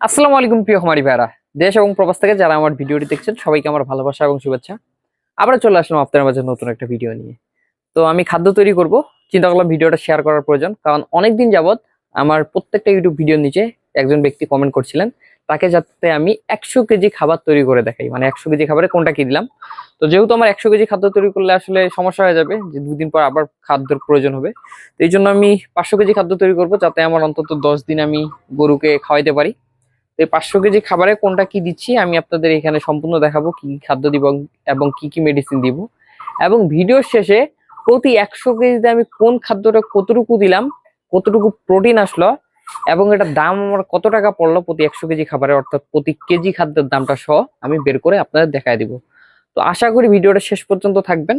আসসালামু আলাইকুম প্রিয় খামারি ভাইরা, দেশ এবং প্রবাস থেকে যারা আমার ভিডিওটি দেখছেন সবাইকে আমার ভালোবাসা এবং শুভেচ্ছা। আবার চলে আসলাম আপনার মাঝে নতুন একটা ভিডিও নিয়ে। তো আমি খাদ্য তৈরি করব, চিন্তা করলাম ভিডিওটা শেয়ার করার প্রয়োজন, কারণ অনেকদিন যাবত আমার প্রত্যেকটা ইউটিউব ভিডিওর নিচে একজন ব্যক্তি কমেন্ট করছিলেন তাকে যাতে আমি 100 কেজি খাবার তৈরি করে দেখাই, মানে 100 কেজি খাবারে কোনটা কি দিলাম। তো যেহেতু আমার 100 কেজি খাদ্য তৈরি করলে আসলে সমস্যা হয়ে যাবে, যে 2 দিন পর আবার খাদ্যের প্রয়োজন হবে। তো এই জন্য আমি 500 কেজি খাদ্য তৈরি করব, যাতে আমার অন্তত 10 দিন আমি গরুকে খাওয়াইতে পারি। তো এই 500 কেজি খাবারে কোনটা কি দিচ্ছি আমি আপনাদের এখানে সম্পূর্ণ দেখাবো, কি কি খাদ্য দিব এবং কি কি মেডিসিন দিব। এবং ভিডিওর শেষে প্রতি 100 কেজিতে আমি কোন খাদ্যটা কতটুকু দিলাম, কতটুকু প্রোটিন আসলো এবং এটার দাম আমার কত টাকা পড়লো প্রতি 100 কেজি খাবারে, অর্থাৎ প্রতি কেজি খাদ্যের দামটা সহ আমি বের করে আপনাদের দেখায় দিব। তো আশা করি ভিডিওটা শেষ পর্যন্ত থাকবেন।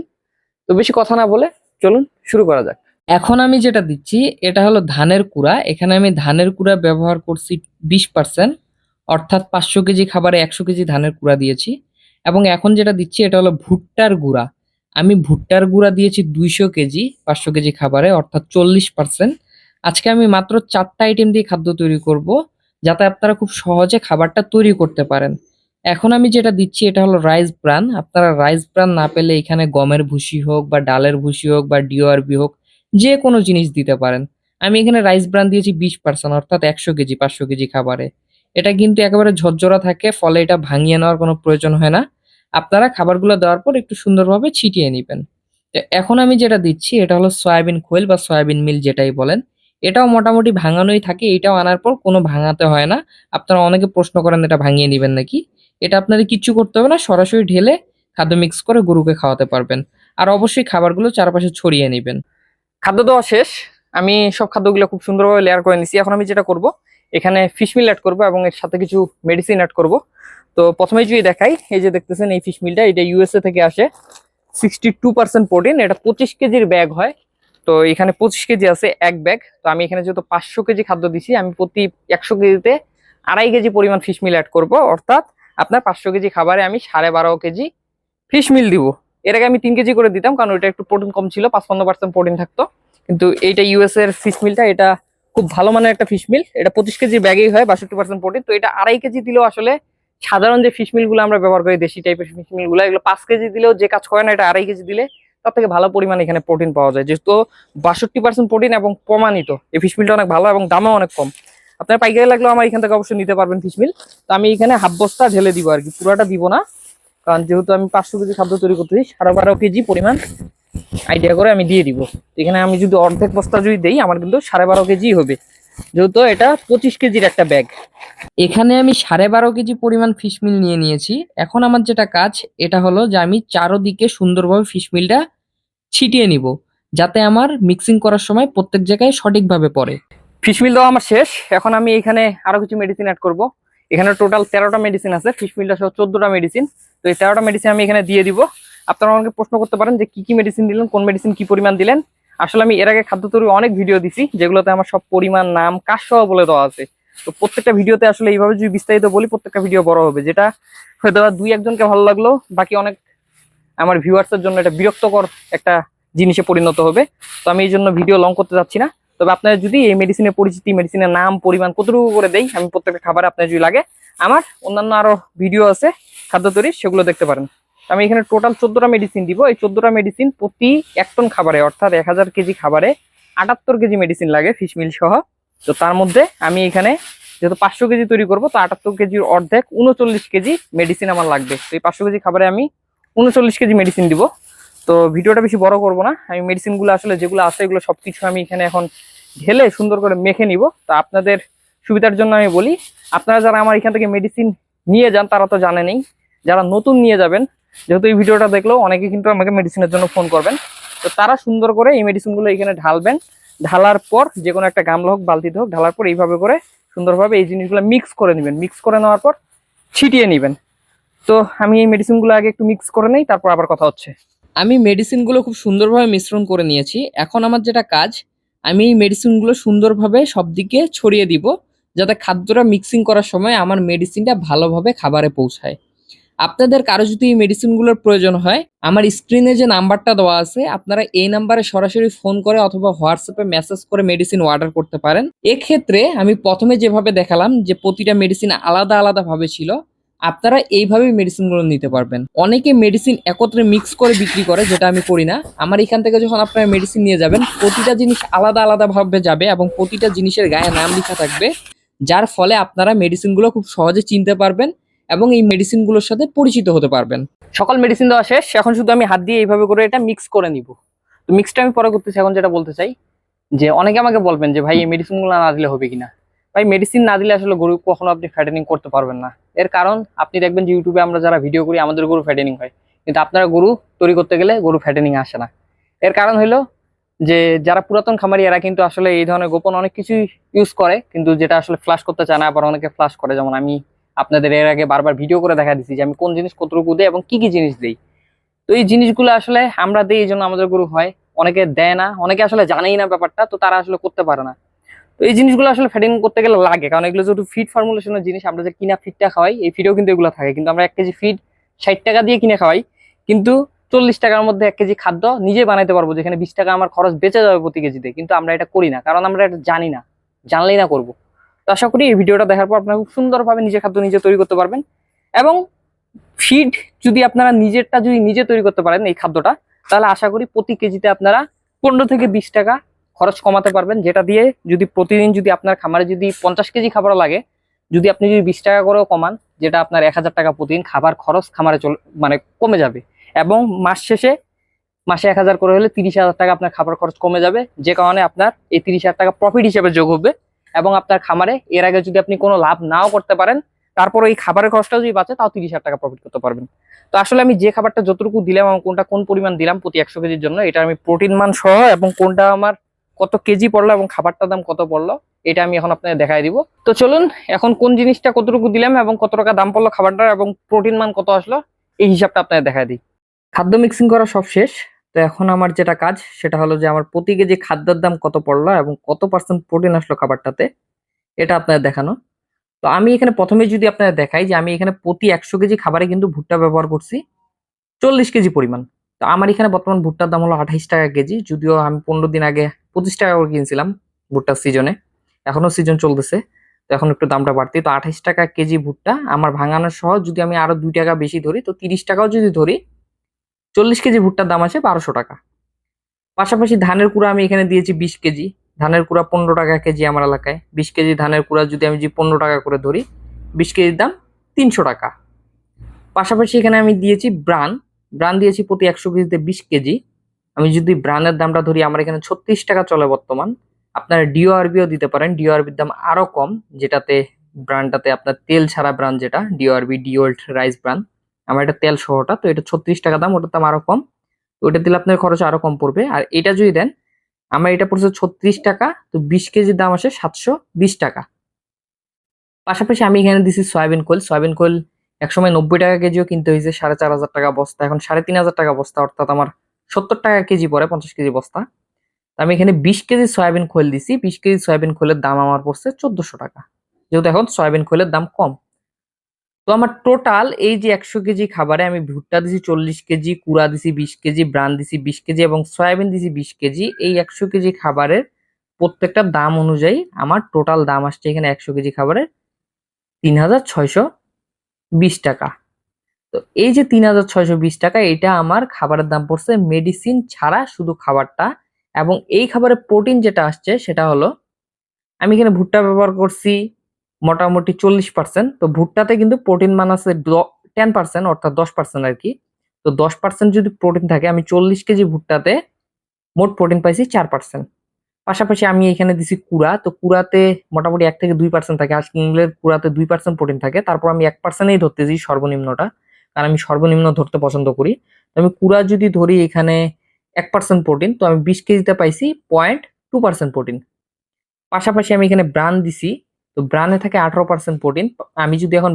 তো বেশি কথা না বলে চলুন শুরু করা যাক। এখন আমি যেটা দিচ্ছি এটা হলো ধানের কুড়া। এখানে আমি ধানের কুড়া ব্যবহার করছি 20%, অর্থাৎ 500 কেজি খাবারে 100 কেজি ধানের কুড়া দিয়েছি। এবং এখন যেটা দিচ্ছি এটা হলো ভুট্টার গুঁড়া। আমি ভুট্টার গুঁড়া দিয়েছি 200 কেজি 500 কেজি খাবারে, অর্থাৎ 40%। আজকে আমি মাত্র 4টা আইটেম দিয়ে খাদ্য তৈরি করব, যাতে আপনারা খুব সহজে খাবারটা তৈরি করতে পারেন। এখন আমি যেটা দিচ্ছি এটা হলো রাইস ব্রান। আপনারা রাইস ব্রান না পেলে এখানে গমের ভুসি হোক বা ডালের ভুসি হোক বা ডিওআরবি হোক, যে কোনো জিনিস দিতে পারেন। আমি এখানে রাইস ব্রান দিয়েছি 20%, অর্থাৎ 100 কেজি 500 কেজি খাবারে। এটা কিন্তু একেবারে ঝরঝরা থাকে, ফলে এটা ভাঙিয়ে নেওয়ার কোনো প্রয়োজন হয় না। আপনারা খাবারগুলো দেওয়ার পর একটু সুন্দরভাবে ছিটিয়ে নিবেন। তো এখন আমি যেটা দিচ্ছি এটা হলো সয়াবিন খোল বা সয়াবিন মিল যেটাই বলেন। এটাও মোটামুটি ভাঙানোই থাকে, এটাও আনার পর কোনো ভাঙাতে হয় না। আপনারা অনেকে প্রশ্ন করেন এটা ভাঙিয়ে নিবেন নাকি। এটা আপনাদের কিচ্ছু করতে হবে না, সরাসরি ঢেলে খাদ্য মিক্স করে গরুকে খাওয়াতে পারবেন। আর অবশ্যই খাবারগুলো চারপাশে ছড়িয়ে নিবেন। খাদ্য দেওয়া শেষ, আমি সব খাদ্যগুলো খুব সুন্দরভাবে লেয়ার করে নিছি। এখন আমি যেটা করব, এখানে ফিশ মিল অ্যাড করবো এবং এর সাথে কিছু মেডিসিন অ্যাড করব। তো প্রথমে যদি দেখাই, এই যে দেখতেছেন এই ফিশ মিলটা, এটা ইউএসএ থেকে আসে। 62% প্রোটিন, এটা 25 কেজির ব্যাগ হয়। তো এখানে 25 কেজি আছে এক ব্যাগ। তো আমি এখানে যেহেতু 500 কেজি খাদ্য দিছি, আমি প্রতি 100 কেজিতে 2.5 কেজি পরিমাণ ফিশ মিল অ্যাড করবো, অর্থাৎ আপনার 500 কেজি খাবারে আমি 12.5 কেজি ফিশ মিল দিব। এর আগে আমি 3 কেজি করে দিতাম, কারণ ওইটা একটু প্রোটিন কম ছিল, 55% প্রোটিন থাকতো। কিন্তু এইটা ইউএস এর ফিশ মিলটা, এটা খুব ভালো মানের একটা ফিশ মিল। এটা 25 কেজির ব্যাগেই হয়, 62% প্রোটিন। তো এটা 2.5 কেজি দিলেও আসলে সাধারণ যে ফিশ মিল গুলো আমরা ব্যবহার করি, দেশি টাইপের ফিশ মিল গুলো, এগুলো 5 কেজি দিলেও যে কাজ করে না, এটা 2.5 কেজি দিলে তার থেকে ভালো পরিমাণে এখানে প্রোটিন পাওয়া যায়। যেহেতু 62% প্রোটিন এবং প্রমাণিত, এই ফিশ মিলটা অনেক ভালো এবং দামও অনেক কম। আপনার পাইকারি লাগলেও আমার এখান থেকে অবশ্যই নিতে পারবেন ফিশ মিল। তো আমি এখানে হাফ বস্তা ঢেলে দিব আর কি, পুরোটা দিব না, কারণ যেহেতু আমি 500 কেজি খাদ্য তৈরি করতেছি, 12.5 কেজি পরিমাণ আইডিয়া করে আমি দিয়ে দিব। এখানে আমি যদি অর্ধেক বস্তা যদি দেই, আমার কিন্তু 12.5 কেজি হবে, যেহেতু এটা 25 কেজির একটা ব্যাগ। এখানে আমি 12.5 কেজি পরিমাণ ফিশ মিল নিয়ে নিয়েছি। এখন আমার যেটা কাজ এটা হলো যে আমি চারোদিকে সুন্দরভাবে ফিশ মিলটা ছিটিয়ে নিব, যাতে আমার মিক্সিং করার সময় প্রত্যেক জায়গায় সঠিকভাবে পড়ে। ফিশ মিল দেওয়া আমার শেষ। এখন আমি এখানে আরো কিছু মেডিসিন অ্যাড করব। এখানে টোটাল 13টা মেডিসিন আছে, ফিশ মিলটা সহ 14টা মেডিসিন। তো এই 13টা মেডিসিন আমি এখানে দিয়ে দিব। আপনারা আমাকে প্রশ্ন করতে পারেন যে কি কি মেডিসিন দিলেন, কোন মেডিসিন কি পরিমাণ দিলেন। আসলে আমি এর আগে খাদ্য তৈরি অনেক ভিডিও দিছি, যেগুলোতে আমার সব পরিমাণ, নাম, কাজ সহ বলে দেওয়া আছে। তো প্রত্যেকটা ভিডিওতে আসলে এইভাবে যদি বিস্তারিত বলি, প্রত্যেকটা ভিডিও বড় হবে, যেটা হয়তো দুই একজনকে ভালো লাগলো, বাকি অনেক আমার ভিউয়ার্সের জন্য এটা বিরক্তকর একটা জিনিসে পরিণত হবে। তো আমি এই জন্য ভিডিও লং করতে যাচ্ছি না। তবে আপনারা যদি এই মেডিসিনের পরিচিতি, মেডিসিনের নাম, পরিমাণ কতটুকু করে দেই আমি প্রত্যেকটা খাবারে, আপনার যদি লাগে, আমার অন্যান্য আরো ভিডিও আছে খাদ্য তৈরি, সেগুলো দেখতে পারেন। আমি এখানে টোটাল 14টা মেডিসিন দিব। এই 14টা মেডিসিন প্রতি 1 টন খাবারে, অর্থাৎ 1000 কেজি খাবারে 78 কেজি মেডিসিন লাগে ফিশ মিল সহ। তো তার মধ্যে আমি এখানে যেহেতু 500 কেজি তৈরি করবো, তো 78 কেজির অর্ধেক 39 কেজি মেডিসিন আমার লাগবে। তো এই 500 কেজি খাবারে আমি 39 কেজি মেডিসিন দিব। তো ভিডিওটা বেশি বড় করব না, আমি মেডিসিন গুলো আসলে যেগুলো আছে এগুলো সবকিছু আমি এখানে এখন ঢেলে সুন্দর করে মেখে নিব। তো আপনাদের সুবিধার জন্য আমি বলি, আপনারা যারা আমার এখান থেকে মেডিসিন নিয়ে যান তারা তো জানেনই, যারা নতুন নিয়ে যাবেন, যেহেতু এই ভিডিওটা দেখলেও অনেকে কিন্তু আমাকে মেডিসিনের জন্য ফোন করবেন, তো তারা সুন্দর করে এই মেডিসিন গুলো এখানে ঢালবেন। ঢালার পর যে কোনো একটা গামলা হোক, বালতিতে হোক, ঢালার পর এইভাবে করে সুন্দরভাবে এই জিনিসগুলো মিক্স করে নেবেন। মিক্স করে নেওয়ার পর ছিটিয়ে নেবেন। তো আমি এই মেডিসিনগুলো আগে একটু মিক্স করে নেই, তারপর আবার কথা হচ্ছে। আমি মেডিসিনগুলো খুব সুন্দরভাবে মিশ্রণ করে নিয়েছি। এখন আমার যেটা কাজ, আমি এই মেডিসিনগুলো সুন্দরভাবে সব দিকে ছড়িয়ে দিব, যাতে খাদ্যটা মিক্সিং করার সময় আমার মেডিসিনটা ভালোভাবে খাবারে পৌঁছায়। আপনাদের কারো যদি এই মেডিসিনগুলোর প্রয়োজন হয়, আমার স্ক্রিনে যে নাম্বারটা দেওয়া আছে আপনারা এই নাম্বারে সরাসরি ফোন করে অথবা হোয়াটসঅ্যাপে মেসেজ করে মেডিসিন অর্ডার করতে পারেন। এক্ষেত্রে আমি প্রথমে যেভাবে দেখালাম যে প্রতিটা মেডিসিন আলাদা আলাদা ভাবে ছিল, আপনারা এইভাবেই মেডিসিনগুলো নিতে পারবেন। অনেকে মেডিসিন একত্রে মিক্স করে বিক্রি করে, যেটা আমি করি না। আমার এখান থেকে যখন আপনারা মেডিসিন নিয়ে যাবেন, প্রতিটা জিনিস আলাদা আলাদা ভাবে যাবে এবং প্রতিটা জিনিসের গায়ে নাম লেখা থাকবে, যার ফলে আপনারা মেডিসিনগুলো খুব সহজে চিনতে পারবেন এবং এই মেডিসিনগুলোর সাথে পরিচিত হতে পারবেন। সকল মেডিসিন দেওয়া শেষ, এখন শুধু আমি হাত দিয়ে এইভাবে করে এটা মিক্স করে নিব। তো মিক্সটা আমি পরে করতেছি। এখন যেটা বলতে চাই যে অনেকে আমাকে বলবেন যে ভাই এই মেডিসিনগুলো না দিলে হবে কিনা। ভাই মেডিসিন না দিলে আসলে গরু কখনো আপনি ফ্যাটেনিং করতে পারবেন না। এর কারণ আপনি দেখবেন যে ইউটিউবে আমরা যারা ভিডিও করি আমাদের গরু ফ্যাটেনিং হয়, কিন্তু আপনারা গরু তৈরি করতে গেলে গরু ফ্যাটেনিং আসে না। এর কারণ হলো যে যারা পুরাতন খামারি এরা কিন্তু আসলে এই ধরনের গোপন অনেক কিছুই ইউজ করে, কিন্তু যেটা আসলে ফ্লাশ করতে চায় না। আবার অনেকে ফ্লাশ করে, যেমন আমি আপনাদের এর আগে বারবার ভিডিও করে দেখা দিচ্ছি যে আমি কোন জিনিস কতটুকু দেই এবং কি কি জিনিস দিই। তো এই জিনিসগুলো আসলে আমরা দিই, এই জন্য আমাদের গরু হয়। অনেকে দেয় না, অনেকে আসলে জানেই না ব্যাপারটা, তো তারা আসলে করতে পারে না। তো এই জিনিসগুলো আসলে ফিডিং করতে গেলে লাগে, কারণ এগুলো যেহেতু ফিড ফর্মুলেশনের জিনিস। আমরা যে কিনা ফিডটা খাওয়াই, এই ফিডেও কিন্তু এগুলো থাকে, কিন্তু আমরা 1 কেজি ফিড 60 টাকা দিয়ে কিনে খাওয়াই, কিন্তু 40 টাকার মধ্যে 1 কেজি খাদ্য নিজে বানাইতে পারবো, যেখানে 20 টাকা আমার খরচ বেঁচে যাবে প্রতি কেজিতে। কিন্তু আমরা এটা করি না, কারণ আমরা এটা জানি না, জানলেই না করবো। তো আশা করি এই ভিডিওটা দেখার পর আপনারা খুব সুন্দরভাবে নিজে খাদ্য নিজে তৈরি করতে পারবেন। এবং ফিড যদি আপনারা নিজেরটা যদি নিজে তৈরি করতে পারেন এই খাদ্যটা, তাহলে আশা করি প্রতি কেজিতে আপনারা 15 থেকে 20 টাকা খরচ কমাতে পারবেন। যেটা দিয়ে যদি প্রতিদিন যদি আপনার খামারে যদি 50 কেজি খাবার লাগে, যদি আপনি যদি 20 টাকা করেও কমান, যেটা আপনার 1000 টাকা প্রতিদিন খাবার খরচ খামারে মানে কমে যাবে। এবং মাস শেষে মাসে 1000 করে হলে 30,000 টাকা আপনার খাবার খরচ কমে যাবে, যে কারণে আপনার এই 30,000 টাকা প্রফিট হিসেবে যোগ হবে। এবং আপনার খামারে এর আগে যদি আপনি কোনো লাভ নাও করতে পারেন, তারপর এই খাবারের খরচটা যদি বাঁচে, তাও 30,000 টাকা প্রফিট করতে পারবেন। তো আসলে আমি যে খাবারটা যতটুকু দিলাম এবং কোনটা কোন পরিমাণ দিলাম প্রতি 100 কেজির জন্য, এটা আমি প্রোটিন মান সহ এবং কোনটা আমার কত কেজি পড়লো এবং খাবারটার দাম কত পড়লো, এটা আমি এখন আপনাদের দেখাই দিব। তো চলুন এখন কোন জিনিসটা কতটুকু দিলাম এবং কত টাকা দাম পড়লো খাবারটার এবং প্রোটিন মান কত আসলো, এই হিসাবটা আপনাদের দেখাই দিই। খাদ্য মিক্সিং করা সব শেষ। তো এখন আমার যেটা কাজ সেটা হলো যে আমার প্রতি কেজি খাদ্যের দাম কত পড়লো এবং কত পার্সেন্ট প্রোটিন আসলো খাবারটাতে, এটা আপনাদের দেখানো। তো আমি এখানে প্রথমে যদি আপনাদের দেখাই যে আমি এখানে প্রতি 100 কেজি খাবারে কিন্তু ভুট্টা ব্যবহার করছি 40 কেজি পরিমাণ। তো আমার এখানে বর্তমান ভুট্টার দাম হলো 28 টাকা কেজি, যদিও আমি 15 দিন আগে 25 টাকা করে কিনছিলাম ভুট্টার সিজনে, এখনো সিজন চলতেছে, তো এখন একটু দামটা বাড়তি। তো 28 টাকা কেজি ভুট্টা আমার ভাঙানোর সহ যদি আমি আরো 2 টাকা বেশি ধরি, তো 30 টাকাও যদি ধরি, 40 কেজি ভুট্টার দাম আছে 1200 টাকা। পাশাপাশি ধানের কুড়া আমি এখানে দিয়েছি 20 কেজি, ধানের কুড়া 15 টাকা কেজি আমার এলাকায়। 20 কেজি ধানের কুড়া যদি আমি 15 টাকা করে ধরি, 20 কেজির দাম 300 টাকা। পাশাপাশি এখানে আমি দিয়েছি ব্রান, ব্রান দিয়েছি প্রতি 100 কেজিতে 20 কেজি। আমি যদি ব্রানের দামটা ধরি, আমার এখানে 36 টাকা চলে বর্তমান। আপনারা ডিওআরবিও দিতে পারেন, ডিওআরবির দাম আরো কম, যেটাতে ব্রান্ডটাতে আপনার তেল ছাড়া ব্রান্ড, যেটা ডিওআরবি ডিওল্ট রাইস ব্রান্ড, আমার এটা তেল সহটা, তো এটা 36 টাকা দাম, ওটার দাম আরো কম। তো ওটা দিলে আপনার খরচ আরো কম পড়বে। আর এটা যদি দেন, আমার এটা পড়ছে 36 টাকা, তো 20 কেজির দাম আসে 720 টাকা। পাশাপাশি আমি এখানে দিছি সয়াবিন কোয়েল। সয়াবিন কোয়েল একসময় 90 টাকা কেজিও কিনতে হয়েছে, 4,500 টাকা বস্তা, এখন 3,500 টাকা বস্তা, অর্থাৎ আমার 70 টাকা কেজি পড়ে 50 কেজি বস্তা। তো আমি এখানে 20 কেজি সয়াবিন খোল দিছি, 20 কেজি সয়াবিন খোলের দাম আমার পড়ছে 1400 টাকা, যেহেতু এখন সয়াবিন খোলের দাম কম। তো আমার টোটাল এই যে 100 কেজি খাবারে আমি ভুট্টা দিছি 40 কেজি, কুড়া দিছি 20 কেজি, ব্রান দিছি 20 কেজি এবং সয়াবিন দিছি 20 কেজি, এই 100 কেজি খাবারের প্রত্যেকটা দাম অনুযায়ী আমার টোটাল দাম আসছে এখানে 100 কেজি খাবারের 3,620 টাকা। তো এই যে 3,620 টাকা, এটা আমার খাবারের দাম পড়ছে মেডিসিন ছাড়া শুধু খাবারটা। এবং এই খাবারের প্রোটিন যেটা আসছে সেটা হলো, আমি এখানে ভুট্টা ব্যবহার করছি মোটামুটি 40%। তো ভুট্টাতে কিন্তু প্রোটিন মান আছে 10%, অর্থাৎ 10% আর কি। তো 10% যদি প্রোটিন থাকে, আমি 40 কেজি ভুট্টাতে মোট প্রোটিন পাইছি 4%। পাশাপাশি আমি এখানে দিছি কুড়া, তো কুড়াতে মোটামুটি 1 থেকে 2% থাকে, হাঁস কুড়াতে 2% প্রোটিন থাকে, তারপর আমি 1%ই ধরতেছি সর্বনিম্নটা, কারণ আমি সর্বনিম্ন ধরতে পছন্দ করি। তো আমি কুড়া যদি ধরি এখানে 1% প্রোটিন, তো আমি 20 কেজিতে পাইছি 0.2% প্রোটিন। পাশাপাশি আমি এখানে ব্রান দিছি, তো ব্রানে থাকে 18% প্রোটিন। আমি যদি এখন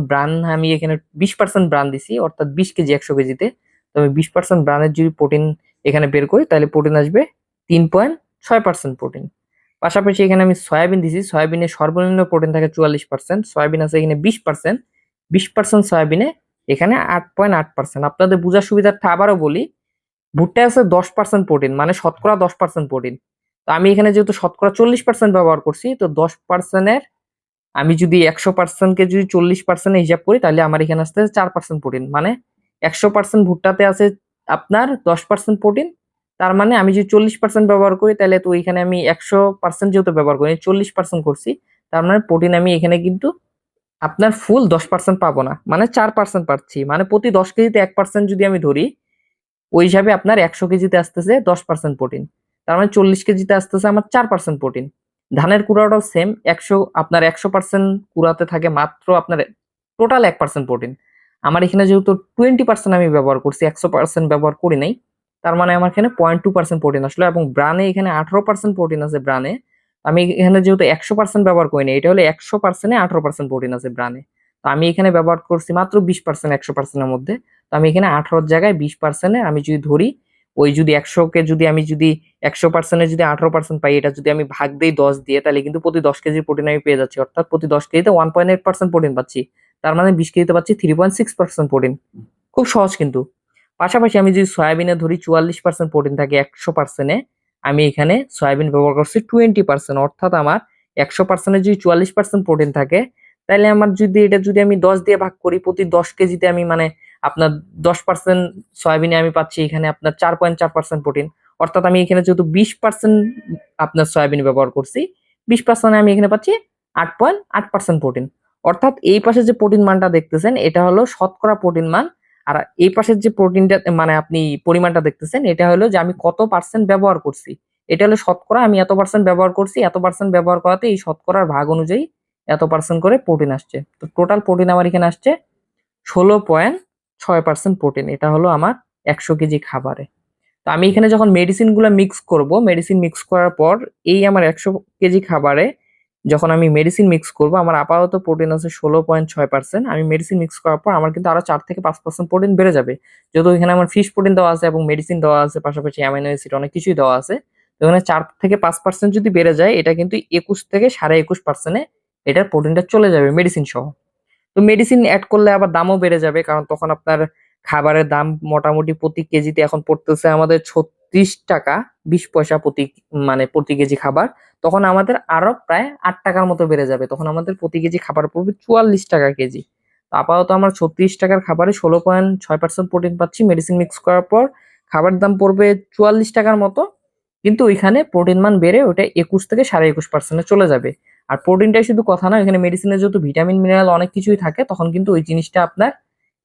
আমি এখানে 20% ব্রান দিছি, অর্থাৎ 20 কেজি 100 কেজিতে, তো আমি 20% ব্রানের যদি প্রোটিন এখানে বের করি, তাহলে প্রোটিন আসবে 3.6% প্রোটিন। পাশাপাশি এখানে আমি সয়াবিন দিছি, সয়াবিনে সর্বনিম্ন প্রোটিন থাকে 44%, সয়াবিন আছে এখানে 20%, 20% সয়াবিনে এখানে 8.8%। আপনাদের বোঝার সুবিধার্থে আবারও বলি, ভুট্টায় আছে 10% প্রোটিন, মানে শতকরা 10% প্রোটিন। তো আমি এখানে যেহেতু শতকরা 40% ব্যবহার করছি, তো 10%-এর আমি যদি 100%-কে যদি 40% হিসাব করি, তাহলে আমার এখানে আসতে 4% প্রোটিন। মানে 100% ভুট্টাতে আছে আপনার 10% প্রোটিন। তার মানে আমি যদি 40% ব্যবহার করি, তাহলে তো এখানে আমি 100% যেহেতু ব্যবহার করি, 40% করছি। তার মানে প্রোটিন আমি এখানে কিন্তু আপনার ফুল 10% পাবো না, মানে 4% পাচ্ছি। মানে প্রতি 10 কেজিতে 1% যদি আমি ধরি, ওই হিসাবে আপনার 100 কেজিতে আসতেছে 10% প্রোটিন। তার মানে 40 কেজিতে আসতেছে আমার 4% প্রোটিন। ধানের কুড়াটাও সেম, আপনার 100% কুড়াতে থাকে মাত্র আপনার টোটাল 1% প্রোটিন। আমার এখানে যেহেতু 20% আমি ব্যবহার করছি, 100% ব্যবহার করি নাই, তার মানে আমার এখানে 0.2% প্রোটিন আসলো। এবং ব্রানে এখানে 18% প্রোটিন আছে ব্রানে। আমি এখানে যেহেতু 100% ব্যবহার করি না, এটা হলো 100%-এ 18% প্রোটিন আছে ব্রানে। তো আমি এখানে ব্যবহার করছি মাত্র 20% 100%-এর মধ্যে। তো আমি এখানে 18 জায়গায় 20% আমি যদি ধরি, ওই যদি 100-কে যদি আমি যদি 100%-এ যদি 18% পাই, এটা যদি আমি ভাগ দেই 10 দিয়ে, তাহলে কিন্তু প্রতি 10 কেজি প্রোটিন আমি পেয়ে যাচ্ছি। অর্থাৎ প্রতি 10 কেজিতে 1.8% প্রোটিন পাচ্ছি। তার মানে 20 কেজিতে পাচ্ছি 3.6% প্রোটিন। খুব সহজ কিন্তু। পাশাপাশি আমি যদি সয়াবিনে ধরি 44% প্রোটিন থাকে 100%-এ, আমি এখানে সয়াবিন ব্যবহার করছি 20%। অর্থাৎ আমার 100%-এ যদি 44% প্রোটিন থাকে, তাহলে আমার যদি এটা যদি আমি 10 দিয়ে ভাগ করি, প্রতি 10 কেজিতে আমি মানে আপনার 10% সয়াবিনে আমি পাচ্ছি এখানে আপনার 4.4% প্রোটিন। অর্থাৎ আমি এখানে যেহেতু 20% আপনার সয়াবিন ব্যবহার করছি, 20% আমি এখানে পাচ্ছি 8.8% প্রোটিন। অর্থাৎ এই পাশে যে প্রোটিন মানটা দেখতেছেন, এটা হলো শতকরা প্রোটিন মান। আর এই পাশের যে প্রোটিনটা মানে আপনি পরিমাণটা দেখতেছেন, এটা হলো যে আমি কত পার্সেন্ট ব্যবহার করছি। এটা হলো শতকরা, আমি এত পার্সেন্ট ব্যবহার করছি, এত পার্সেন্ট ব্যবহার করাতে এই শতকরার ভাগ অনুযায়ী এত পার্সেন্ট করে প্রোটিন আসছে। তো টোটাল প্রোটিন আমার এখানে আসছে 16.6% প্রোটিন। এটা হলো আমার 100 কেজি খাবারে। তো আমি এখানে যখন মেডিসিন গুলো মিক্স করব, মেডিসিন মিক্স করার পর এই আমার 100 কেজি খাবারে যখন আমি মেডিসিন মিক্স করব, আমার আপাতত প্রোটিন আছে 16.6%। আমি মেডিসিন মিক্স করার পর আমার কিন্তু আরো 4 থেকে 5% প্রোটিন বেড়ে যাবে, যেহেতু এখানে আমার ফিশ প্রোটিন দেওয়া আছে এবং মেডিসিন দেওয়া আছে, পাশাপাশি অ্যামাইনো অ্যাসিড অনেক কিছুই দেওয়া আছে। তো এখানে 4 থেকে 5% যদি বেড়ে যায়, এটা কিন্তু 21 থেকে 21.5%-এ এটার প্রোটিনটা চলে যাবে মেডিসিন সহ। তো মেডিসিন অ্যাড করলে আবার দামও বেড়ে যাবে, কারণ তখন আপনার খাবারের দাম মোটামুটি প্রতি কেজিতে এখন পড়তেছে আমাদের 36 টাকা 20 পয়সা প্রতি, মানে প্রতি কেজি খাবার। তখন আমাদের আরো প্রায় 8 টাকার মতো বেড়ে যাবে, তখন আমাদের প্রতি কেজি খাবার পড়বে 44 টাকা কেজি। তো আপাতত আমার 36 টাকার খাবারে 16.6% প্রোটিন পাচ্ছি, মেডিসিন মিক্স করার পর খাবার দাম পড়বে 44 টাকার মতো। কিন্তু ওইখানে প্রোটিন মান বেড়ে ওটা 21 থেকে 21.5%-এ চলে যাবে। আর প্রোটিনটাই শুধু কথা না, এখানে মেডিসিনে যেহেতু ভিটামিন মিনারেল অনেক কিছুই থাকে, তখন কিন্তু ওই জিনিসটা আপনার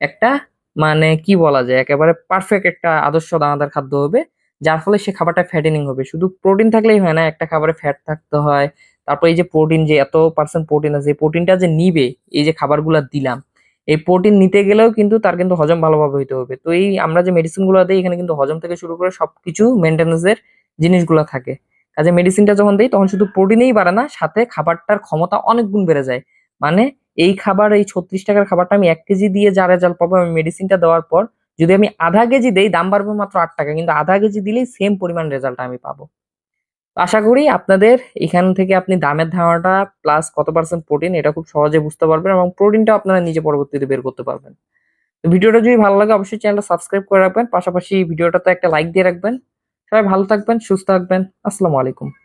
একটা মানে কি বলা যায়, একেবারে পারফেক্ট একটা আদর্শ দানাদার খাদ্য হবে, যার ফলে সে খাবারটা ফ্যাটেনিং হবে। শুধু প্রোটিন থাকলেই হয় না, একটা খাবারে ফ্যাট থাকতে হয়। তারপর এই যে প্রোটিন, যে এত পার্সেন্ট প্রোটিন আছে, এই প্রোটিনটা যে নিবে, এই যে খাবারগুলো দিলাম, এই প্রোটিন নিতে গেলেও কিন্তু তার কিন্তু হজম ভালোভাবে হইতে হবে। তো এই আমরা যে মেডিসিন গুলো দিই, এখানে কিন্তু হজম থেকে শুরু করে সবকিছু মেনটেন্যান্সের জিনিসগুলো থাকে। কাজে মেডিসিনটা যখন দেই, তখন শুধু প্রোটিনেই বাড়ে না, সাথে খাবারটার ক্ষমতা অনেক গুণ বেড়ে যায়। মানে এই খাবার, এই 36 টাকার খাবারটা আমি 1 কেজি দিয়ে যা রেজাল্ট পাবো, আমি মেডিসিনটা দেওয়ার পর যদি আমি আধা কেজি দেই, দাম বাড়বে মাত্র 8 টাকা, কিন্তু আধা কেজি দিলেই সেম পরিমাণ রেজাল্ট আমি পাবো। তো আশা করি আপনাদের এখান থেকে আপনি দামের ধারণাটা প্লাস কত পার্সেন্ট প্রোটিন, এটা খুব সহজে বুঝতে পারবেন, এবং প্রোটিনটা আপনারা নিজে পরবর্তীতে বের করতে পারবেন। তো ভিডিওটা যদি ভালো লাগে, অবশ্যই চ্যানেলটা সাবস্ক্রাইব করে রাখবেন, পাশাপাশি ভিডিওটাতে একটা লাইক দিয়ে রাখবেন। সবাই ভালো থাকবেন, সুস্থ থাকবেন। আসসালামু আলাইকুম।